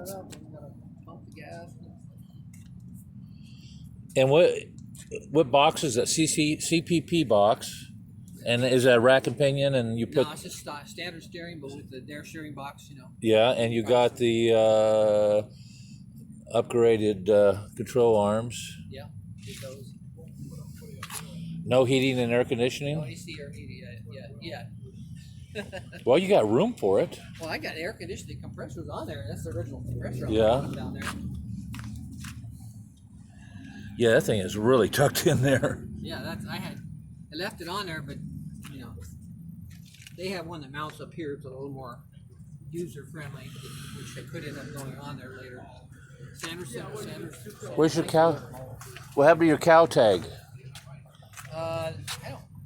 it up and you gotta pump the gas. And what box is that? CPP box? And is that rack and pinion? And you put No, it's just standard steering, but with the dare steering box, yeah, and you got the upgraded control arms. Yeah, get those. No heating and air conditioning. No AC or heating. Yeah. Well, you got room for it. Well, I got air conditioning compressors on there. That's the original compressor. Yeah. Down there. Yeah, that thing is really tucked in there. Yeah, I left it on there, but they have one that mounts up here. It's a little more user friendly, which I could end up going on there later. Sanders. Where's your cow? What happened to your cow tag?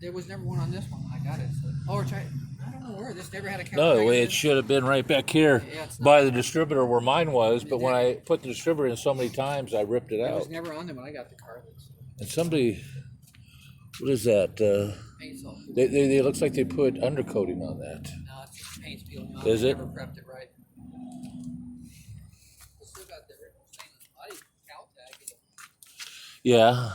There was never one on this one. I got it. Oh, we're trying. I don't know where this never had a cow No, tag. it should have been right back here by the distributor where mine was. But when I put the distributor in so many times, I ripped it out. It was never on there when I got the car. And somebody, what is that? They looks like they put undercoating on that. No, it's just paint peeling off. Is it? Never prepped it right. It's still got the stainless body cow tag. Yeah.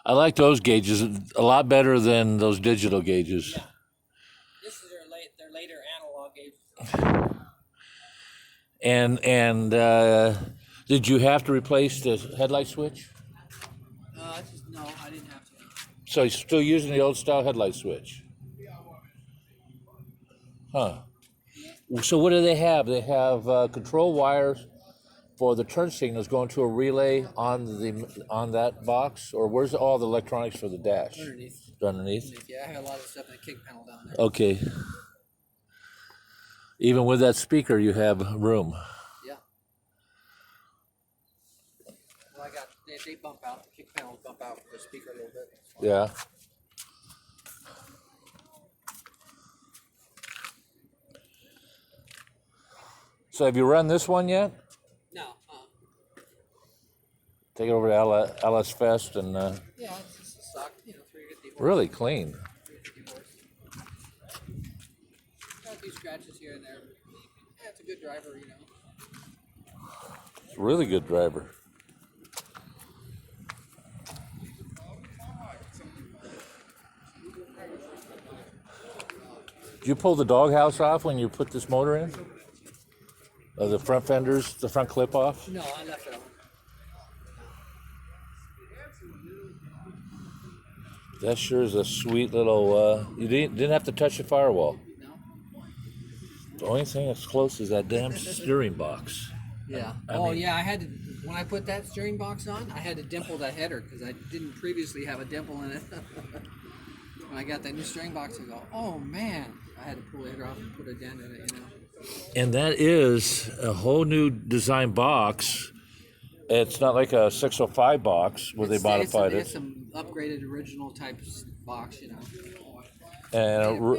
I like those gauges a lot better than those digital gauges. Yeah. This is their later analog gauges. And did you have to replace the headlight switch? No, I didn't have to. So you're still using the old style headlight switch? Huh. So what do they have? They have control wires for the turn signals going to a relay on that box, or where's all the electronics for the dash? Underneath. Yeah, I had a lot of stuff in the kick panel down there. Okay. Even with that speaker, you have room. Yeah. Well, they bump out, the kick panels bump out the speaker a little bit. Yeah. So have you run this one yet? No. Take it over to LS Fest and Yeah, it's just a stock, 350 horse. really clean. 350 horse. Got a few scratches here and there. Yeah, it's a good driver, It's a really good driver. Did you pull the doghouse off when you put this motor in? The front fenders, the front clip off? No, I left it on. That sure is a sweet little, you didn't have to touch the firewall. No? The only thing that's close is that damn steering box. Yeah. I mean, I had to, when I put that steering box on, I had to dimple that header because I didn't previously have a dimple in it. When I got that new steering box, I go, oh man, I had to pull the header off and put a dent in it, And that is a whole new design box. It's not like a 605 box where they modified it. It's some upgraded original type box, And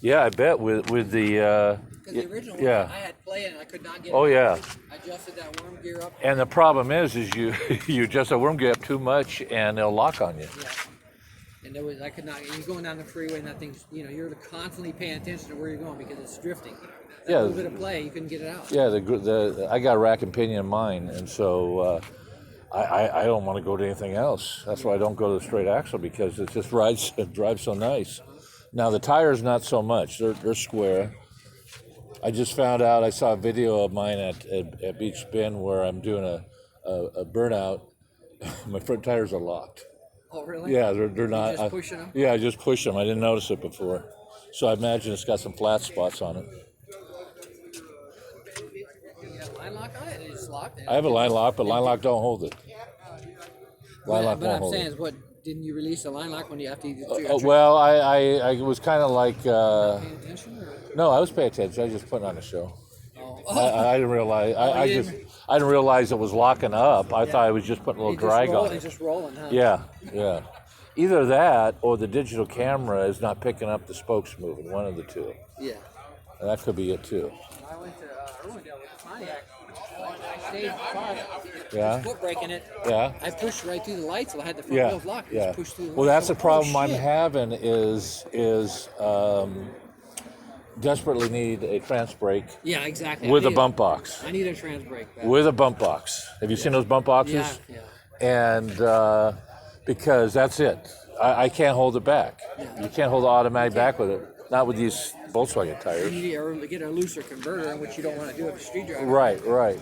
yeah, I bet with the because the original one, yeah. I had play and I could not get it. Oh yeah. I adjusted that worm gear up. And the problem is you you adjust the worm gear up too much and it'll lock on you. Yeah. And I could not. You're going down the freeway and that thing's, you're constantly paying attention to where you're going because it's drifting. That little bit of play, you couldn't get it out. Yeah, I got rack and pinion in mine, and so I don't want to go to anything else. That's why I don't go to the straight axle because it just drives so nice. Now the tires not so much. They're square. I just found out. I saw a video of mine at Beach Bend where I'm doing a burnout. My front tires are locked. Oh really? Yeah, they're not. Just pushing them? Yeah, I just push them. I didn't notice it before, so I imagine it's got some flat spots on it. You have a line lock on it and it's locked? I have a line lock, but line lock don't hold it. Line lock But won't I'm hold saying it. is didn't you release the line lock when you have to Well, I was kind of like, paying attention? Or? no, I was paying attention. I was just putting on a show. Oh. I didn't realize. I didn't realize it was locking up. I thought I was just putting a little drag on it. It's just rolling, huh? Yeah. Either that or the digital camera is not picking up the spokes moving. One of the two. Yeah. And that could be it too. I went to Irwindale with the Pontiac. I stayed in the car. Yeah. Foot braking it. Yeah. I pushed right through the lights. I had the front wheels locked. Yeah. Just pushed through the Well, lights. that's the problem I'm having is desperately need a trans brake Yeah, exactly. with a bump box. I need a trans brake. With a bump box. Have you seen those bump boxes? Yeah, And because that's it. I can't hold it back. You can't hold the automatic back with it. Not with these Volkswagen tires. You need to get a looser converter, which you don't want to do with a street driver. Right.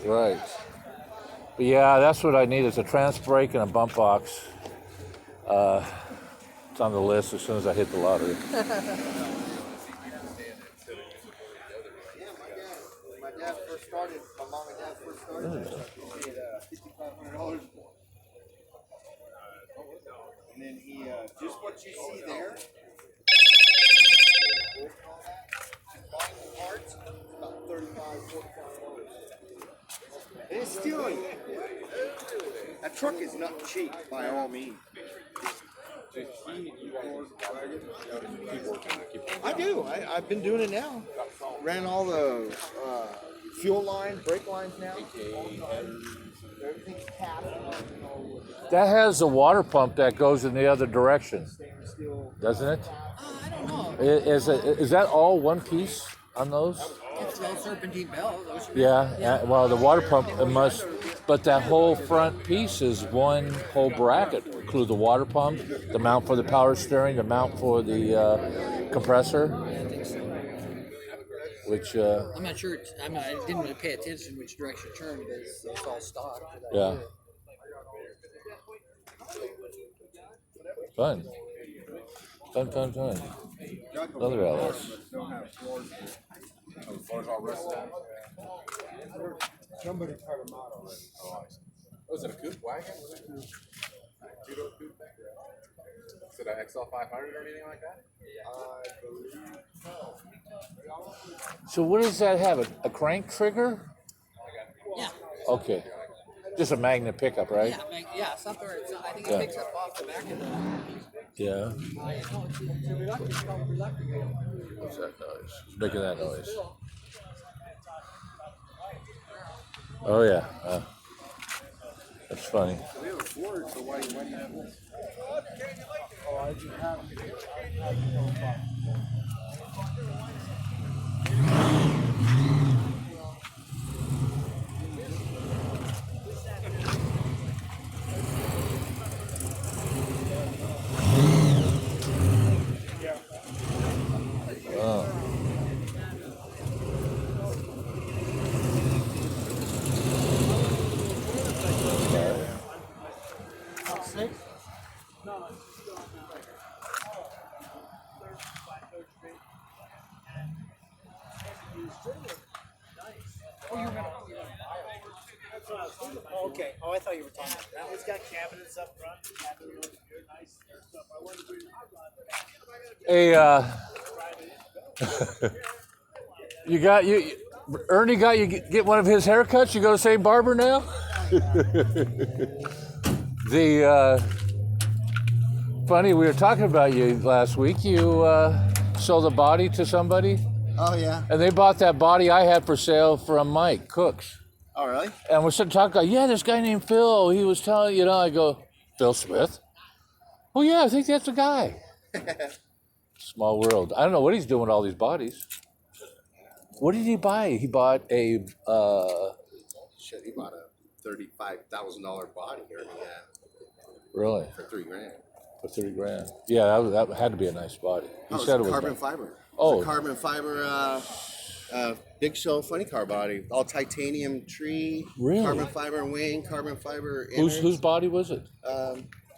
But yeah, that's what I need is a trans brake and a bump box. It's on the list as soon as I hit the lottery. My dad first started, my mom and dad first started, he paid $5,500. And then he, just what you see there, buying the parts, about $35,000, $45. And it's stealing. That truck is not cheap by all means. I do. I've been doing it now. Ran all the fuel line, brake lines now. Everything's tapped. That has a water pump that goes in the other direction, doesn't it? I don't know. Is that all one piece on those? It's all serpentine bells. Those should be- Yeah. Well, the water pump it must, but that whole front piece is one whole bracket. Include the water pump, the mount for the power steering, the mount for the compressor. I think so. Which I'm not sure. I didn't really pay attention which direction it turned because it's all stock. yeah. Fun. Another LS. Somebody cut them out already. Was it a coupe wagon? Two-door coupe? Is it an XL500 or anything like that? So what does that have? A crank trigger? Yeah. Okay. Just a magnet pickup, right? Yeah. Something. I think Yeah. it picks up off the back of the. Yeah. No, it's a reluctant. It's called reluctant. What's that noise? Who's making that noise? Oh yeah. That's funny. We have a Ford, so why do you have this? Oh, I do have Okay. Oh, I thought you were talking about that. It's got cabinets up front. Nice stuff. I wanted to Hey, Ernie got you get one of his haircuts. You go to the same barber now. Funny, we were talking about you last week. You sold a body to somebody, Oh, yeah. and they bought that body I had for sale from Mike Cooks. Oh, really? And we're sitting talking, yeah, this guy named Phil, he was telling, I go, Phil Smith? Oh, yeah, I think that's the guy. Small world. I don't know what he's doing with all these bodies. What did he buy? He bought a... Shit, he bought a $35,000 body here. Really? For $3,000. For $30,000. Yeah, that had to be a nice body. He said it was carbon fiber. Oh. It's a carbon fiber Big Show funny car body. All titanium tree. Really? Carbon fiber wing, carbon fiber Whose body was it?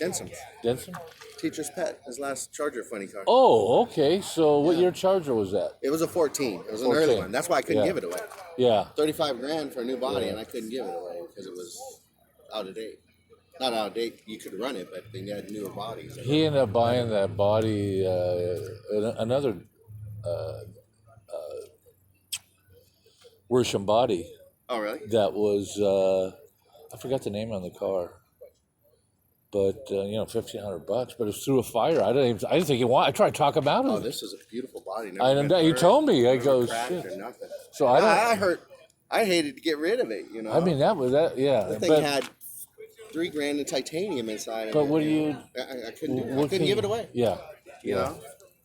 Denson's. Denson? Teacher's pet. His last Charger funny car. Oh, okay. So what year Charger was that? It was a 14. It was an 14. early one. That's why I couldn't Yeah. give it away. Yeah. $35,000 for a new body, Yeah. and I couldn't give it away because it was out of date. Not out of date. You could run it, but they had newer bodies. He ended up buying that body, another Worsham body Oh, really? that was, I forgot the name on the car. But $1,500, but it's through a fire. I didn't think he wanted. I tried to talk him out Oh, of it. this is a beautiful body. Never I been know, you hurt, told me. I never go, cracked shit. or nothing. So I don't. I hated to get rid of it. I mean, that was that. Yeah. the thing had $3,000 in titanium inside. of But it, what do and you? I couldn't. I what couldn't can give you- it away. Yeah. You know,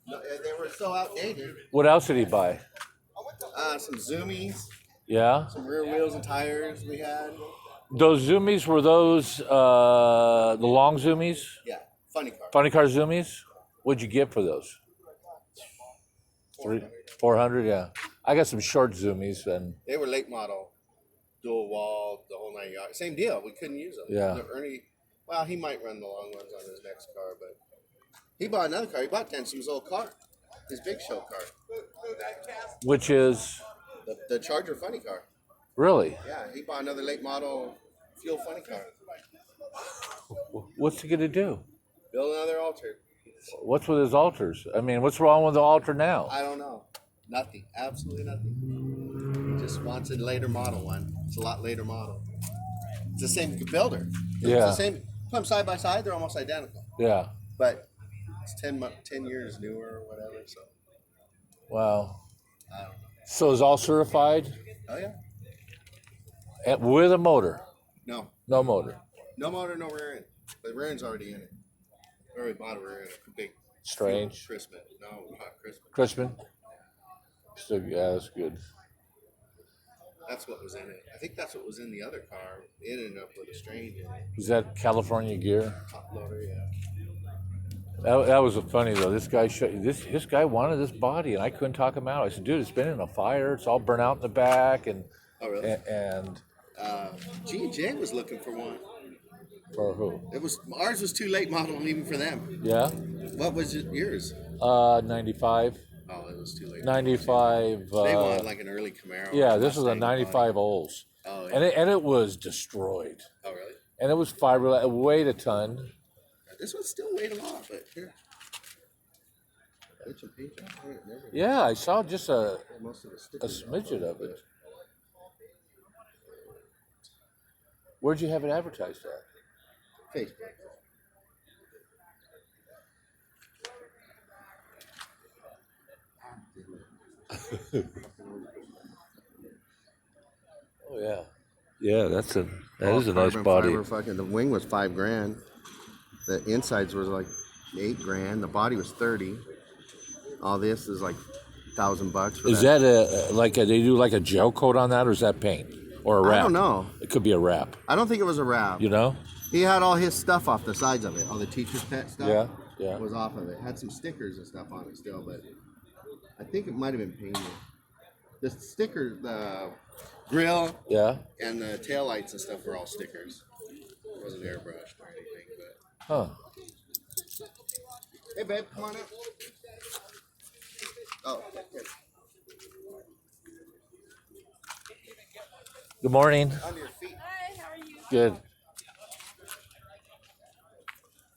they were so outdated. What else did he buy? Some zoomies, Yeah. some rear wheels and tires we had. Those zoomies were those the long zoomies, Yeah, funny car. funny car zoomies. What'd you get for those? 400. Yeah. I got some short zoomies and They were late model, dual wall, the whole 9 yards. Same deal. We couldn't use them. Yeah. Ernie, well, he might run the long ones on his next car, but he bought another car. He bought Densom's old car, his big show car, which is the Charger funny car. really Yeah, he bought another late model fuel funny car. what's he gonna do? Build another altar. What's with his alters? I mean, what's wrong with the alter now? I don't know. Nothing. Absolutely nothing. He just wants a later model one. It's a lot later model. It's the same builder. It's Yeah. the same. Put them side by side. They're almost identical. Yeah. But it's 10 years newer or whatever. So Wow. I don't know. So it's all certified Oh yeah. with a motor, No. no motor. No motor, no rear end. But rear end's already in it. We already bought a rear end. A big. Strange. Crispin. No, not Crispin. Crispin. So yeah, that's good. That's what was in it. I think that's what was in the other car. It ended up with a strange in it. Is that California gear? Top loader, yeah. That was funny though. This guy wanted this body, and I couldn't talk him out. I said, "Dude, it's been in a fire. It's all burnt out in the back." And Oh really? and G&J was looking for one. for who? It was ours was too late model even for them. Yeah. What was yours? 95. Oh, it was too late. 95. They wanted like an early Camaro. Yeah, or this was a Mustang 95 body. Olds, Oh, yeah. and it was destroyed, Oh, really? and it was fiberglass. It weighed a ton. This one still weighed a lot, but here. Put your page on it. Never- Yeah, I saw just a Most of the a stickers smidget of it. Where'd you have it advertised at? Facebook. Oh yeah. Yeah, that All is a nice carbon body. fiber fucking, the wing was $5,000. The insides was like $8,000. The body was 30. All this is like $1,000 for Is that they do like a gel coat on that, or is that paint or a wrap? I don't know. It could be a wrap. I don't think it was a wrap. You know? He had all his stuff off the sides of it. All the teacher's pet stuff. Yeah, yeah. Was off of it. Had some stickers and stuff on it still, but I think it might have been painted. The sticker, the grill Yeah. and the taillights and stuff were all stickers. It wasn't airbrushed or anything, but. Huh. Hey, babe, come on up. Oh, okay. Good morning. Under your feet. Hi, how are you? Good.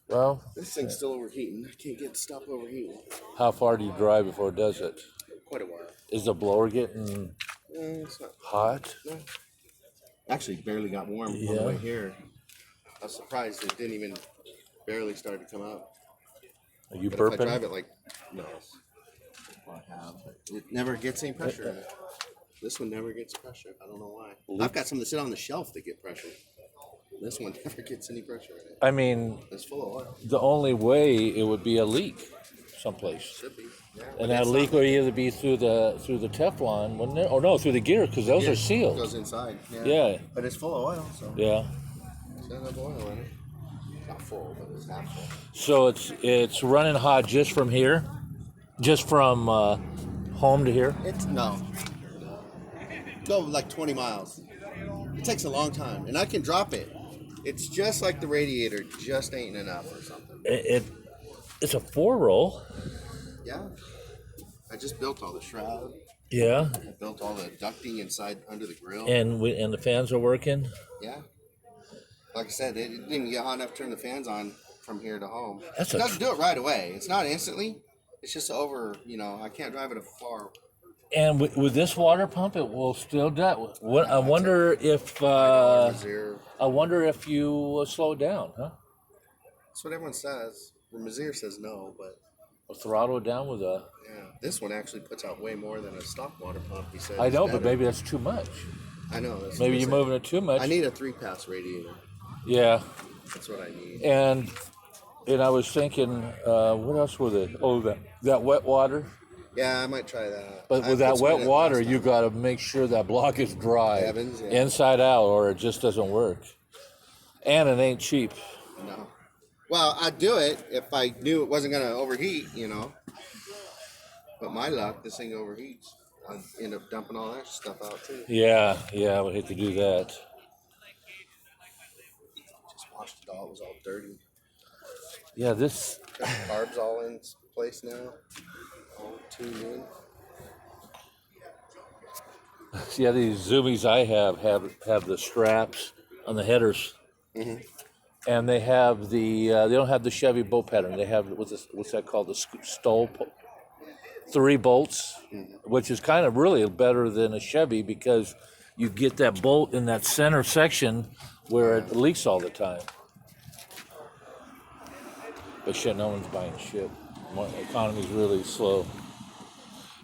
Well, This thing's still overheating. I can't get it to stop overheating. how far do you drive before it does it? Quite a while. Is the blower getting It's not. hot? No. Actually, barely got warm on Yeah. the way here. I was surprised it didn't even barely start to come out. Are you But if I drive burping? it like no, I have. But it never gets any pressure in it. This one never gets pressure. I don't know why. I've got some that sit on the shelf that get pressure. This one never gets any pressure in it. I mean, It's full of oil. the only way it would be a leak someplace. Should be. Yeah, but And that it's leak not. would either be through the Teflon, wouldn't it? Or no, through the gear, because those Yeah, are it sealed. goes inside. Yeah. Yeah. But it's full of oil, so Yeah. it's got enough oil in it. Not full, but it's half full. So it's running hot just from here, just from home to here. It's no. Go like 20 miles. It takes a long time, and I can drop it. It's just like the radiator just ain't enough or something. It's a 4-roll. Yeah. I just built all the shroud. Yeah. I built all the ducting inside under the grill. And the fans are working. Yeah. Like I said, it didn't even get hot enough to turn the fans on from here to home. That's It a doesn't do it right away. It's not instantly. It's just over, I can't drive it a far. And with this water pump, it will still do. What I wonder if Reserve. I wonder if you slow it down, huh? That's what everyone says. Mazir says no, but Or throttle it down with a. yeah, this one actually puts out way more than a stock water pump. He said. I It's know, but better. maybe that's too much. I know. That's Maybe what you're he said. moving it too much. I need a 3-pass radiator. Yeah. That's what I need. And I was thinking, what else was it? Oh, that wet water. Yeah, I might try that. But I with that put some in wet it water, last you time. got to make sure that block is dry, Evans, yeah. inside out, or it just doesn't work. And it ain't cheap. No. Well, I'd do it if I knew it wasn't gonna overheat, you know. But my luck, this thing overheats. I'd end up dumping all that stuff out too. Yeah, I would hate to do that. Just washed it all. It was all dirty. Yeah, this. Got the carbs all in place now. All tuned in. Yeah, these Zoomies I have the straps on the headers, and they have the they don't have the Chevy bolt pattern. They have what's that called, the stole 3 bolts, which is kind of really better than a Chevy because you get that bolt in that center section where it leaks all the time. But shit, no one's buying shit. The economy's really slow.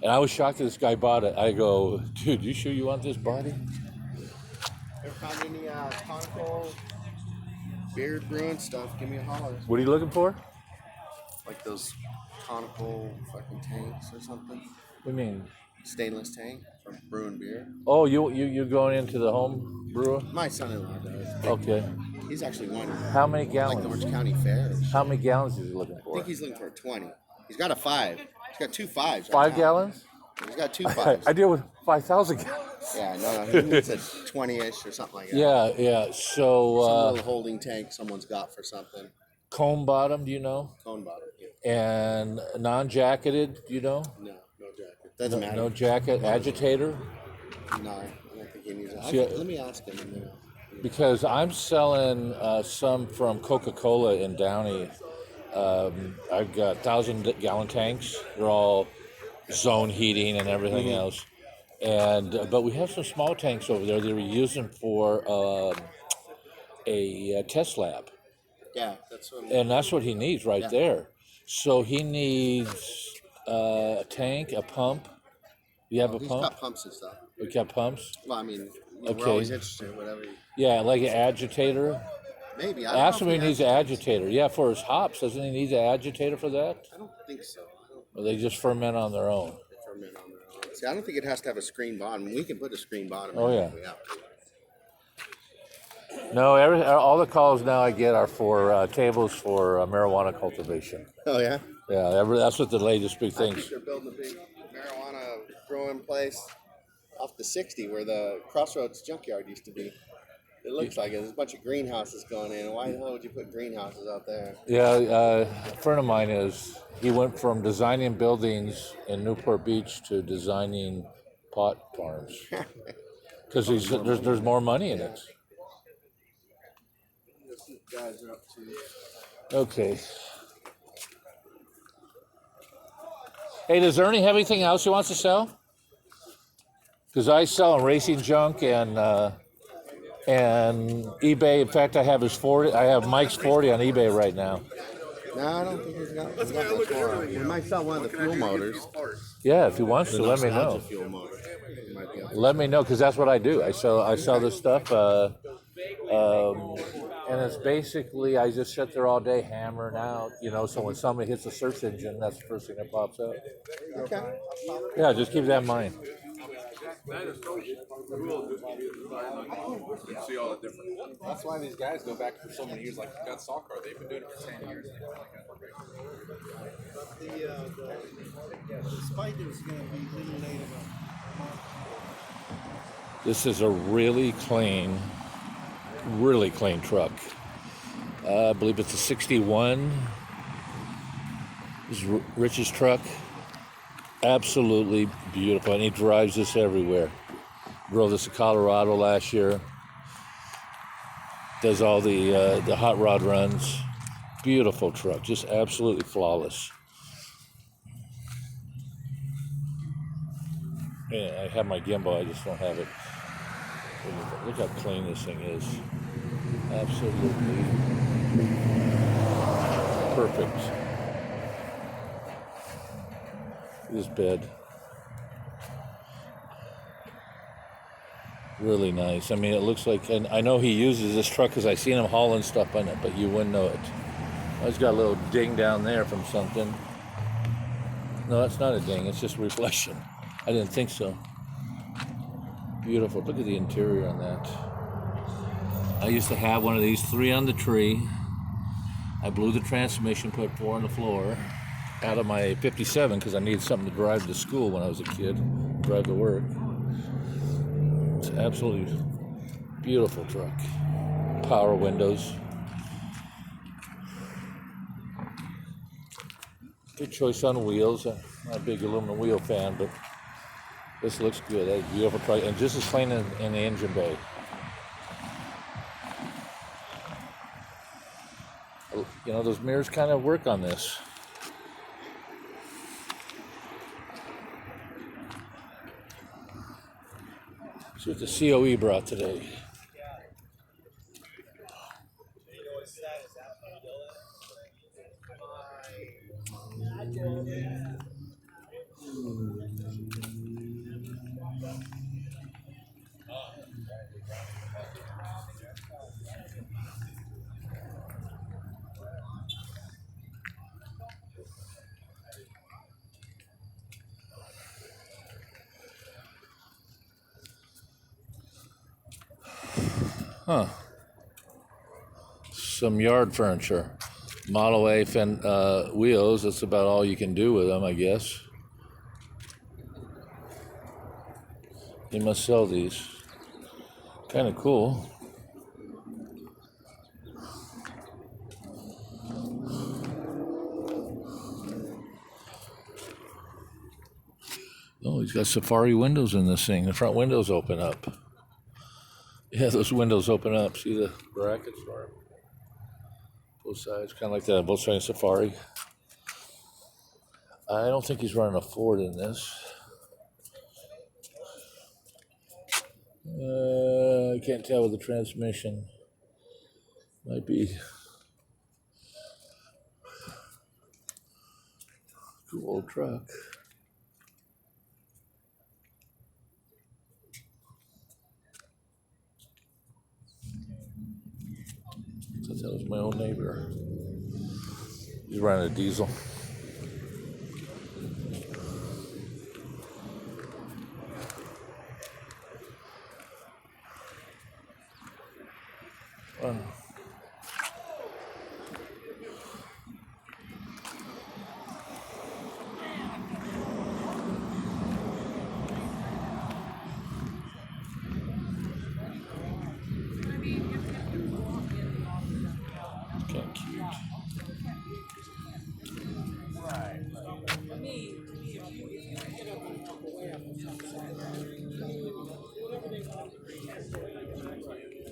And I was shocked that this guy bought it. I go, dude, you sure you want this body? Ever found any conical beard brewing stuff? Give me a holler. What are you looking for? Like those conical fucking tanks or something. What do you mean? Stainless tank for brewing beer. Oh, you're going into the home brewer? My son-in-law does. Okay. He's actually won How many like gallons? the Orange County Fairs. How many gallons is he looking I for? think he's looking for a 20. He's got a 5. He's got 2 5s. Right 5 now. gallons? He's got 2 5s. I deal with 5,000 gallons. Yeah, no, he needs a 20-ish or something like that. Yeah. Some So little holding tank someone's got for something. cone bottom, do you know? Cone bottom. Yeah. And non-jacketed, do you know? No jacket. Doesn't matter. No jacket, agitator. No, I don't think he needs it. See, Let me ask him. And then Because I'm selling some from Coca-Cola in Downey. I've got 1,000-gallon tanks. They're all zone heating and everything else. And but we have some small tanks over there that we use them for a test lab, yeah, that's what. and that's what he needs right Yeah. there. So he needs a tank, a pump. You have a He's pump? got pumps and stuff. We got pumps. Well, I mean, Okay. we're always interested. Whatever. Yeah, like an agitator. Maybe. I don't Ask know him if he needs an agitator. Yeah, for his hops, doesn't he need an agitator for that? I don't think so. I don't Or they just ferment on their own? ferment on their own. See, I don't think it has to have a screen bottom. We can put a screen bottom. Oh, in yeah. if we have to. No, all the calls now I get are for tables for marijuana cultivation. Oh yeah. Yeah, that's what the latest big I things. think they're building a big marijuana growing place off the 60 where the Crossroads junkyard used to be. It looks like it. There's a bunch of greenhouses going in. Why the hell would you put greenhouses out there? Yeah, a friend of mine he went from designing buildings in Newport Beach to designing pot farms because there's more money in it. Guys are up to. Okay. Hey, does Ernie have anything else he wants to sell? Because I sell racing junk and eBay. In fact, I have his 40. I have Mike's 40 on eBay right now. No, I don't think he's got much more. We might sell one of the fuel motors. Yeah, if he wants to, The let me know. nostalgia fuel motor. It might be up. Let me know because that's what I do. I sell this stuff, and it's basically I just sit there all day hammering out. So when somebody hits a search engine, that's the first thing that pops up. Okay. Yeah, just keep that in mind. You see all the different. That's why these guys go back for so many years. Like you got SoCal, they've been doing it for 10 years. The spider's gonna be a little later. This is a really clean truck. I believe it's a 61. This is Rich's truck. Absolutely beautiful, and he drives this everywhere. Drove this to Colorado last year. Does all the hot rod runs. Beautiful truck, just absolutely flawless. Yeah, I have my gimbal, I just don't have it. Look how clean this thing is. Absolutely perfect. This bed. Really nice. I mean, it looks like, and I know he uses this truck because I seen him hauling stuff on it, but you wouldn't know it. Oh, it's got a little ding down there from something. No, that's not a ding. It's just reflection. I didn't think so. Beautiful. Look at the interior on that. I used to have one of these, 3 on the tree. I blew the transmission, put 4 on the floor out of my 57 because I needed something to drive to school when I was a kid, drive to work. It's an absolutely beautiful truck. Power windows. Good choice on wheels. I'm not a big aluminum wheel fan, but this looks good. That's a beautiful truck, and just as clean in the engine bay. You know, those mirrors kind of work on this. See what the COE brought today. Huh. Some yard furniture. Model A wheels. That's about all you can do with them, I guess. They must sell these. Kind of cool. Oh, he's got safari windows in this thing. The front windows open up. Yeah, those windows open up. See the brackets for both sides, kind of like the Volkswagen Safari. I don't think he's running a Ford in this. I can't tell with the transmission. Might be cool old truck. I thought that was my old neighbor. He's running a diesel. Kind of cute.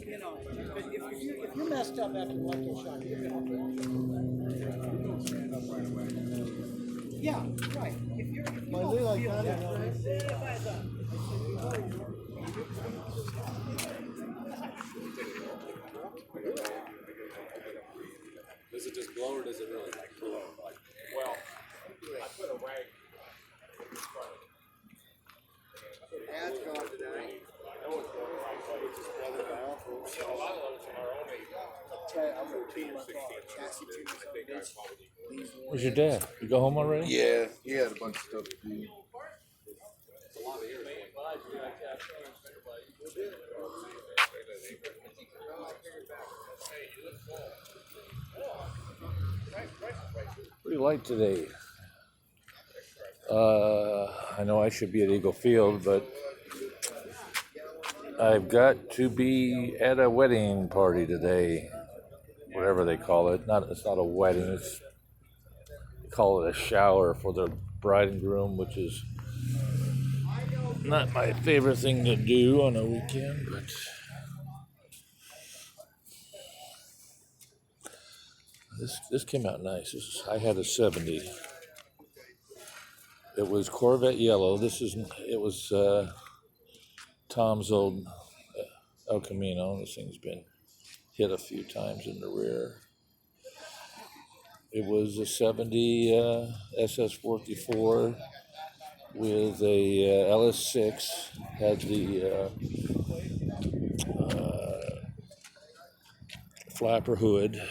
You know, if you messed up after the electric shock, you're gonna yeah, right. If you don't feel that, Does it just blow or does it really blow? Like, well, I put a wag in front of it. Ads gone today. I know it's going right, so it's just blowing it off. So a lot of those are only I'm going to change my car. Chassis too. I think I probably Where's your dad? You go home already? Yeah, he had a bunch of stuff to do. Pretty light today. I know I should be at Eagle Field, but I've got to be at a wedding party today, whatever they call it. It's not a wedding. They call it a shower for the bride and groom, which is not my favorite thing to do on a weekend, but this came out nice. I had a 70. It was Corvette yellow. It was Tom's old El Camino. This thing's been hit a few times in the rear. It was a 70 SS44 with a LS6. Had the flapper hood.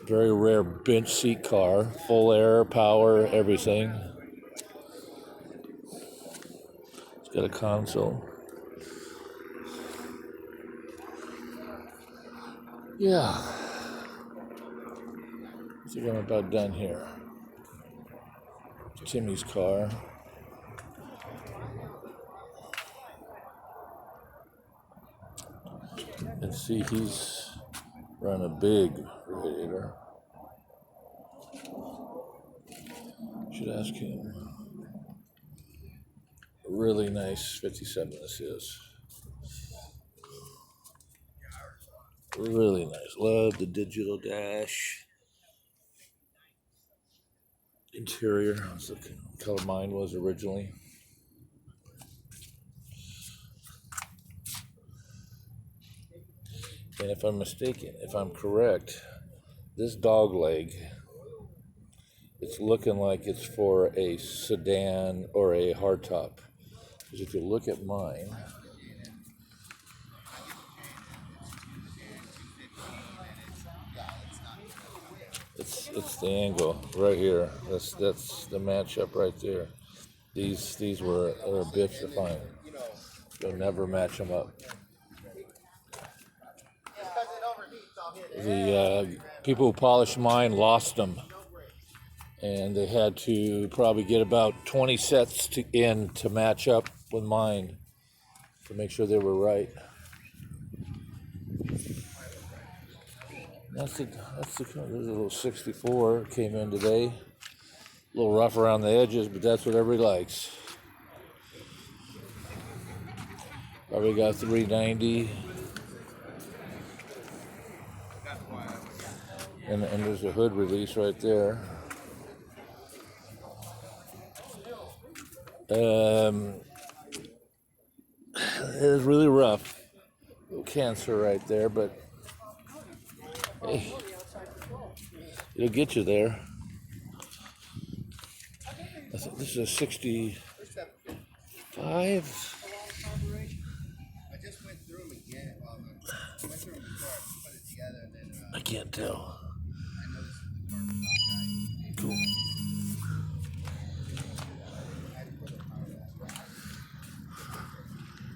Very rare bench seat car, full air, power, everything. It's got a console. Yeah. I think I'm about done here. Timmy's car. And see, he's running a big radiator. Should ask him. Really nice 57 this is. Really nice. Love the digital dash. Interior. That's the color mine was originally. And if I'm mistaken, if I'm correct, this dog leg, it's looking like it's for a sedan or a hardtop. Because if you look at mine, it's the angle right here. That's the matchup right there. These are a bitch to find. You'll never match them up. The people who polished mine lost them, and they had to probably get about 20 sets to match up with mine to make sure they were right. There's a little 64 came in today. A little rough around the edges, but that's what everybody likes. Probably got 390. And there's a hood release right there. It is really rough. Little cancer right there, but hey, it'll get you there. I think this is a 65. I just went through them again. I went through them before I put it together, and then I can't tell. I noticed the car was outside. Cool.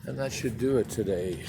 And that should do it today.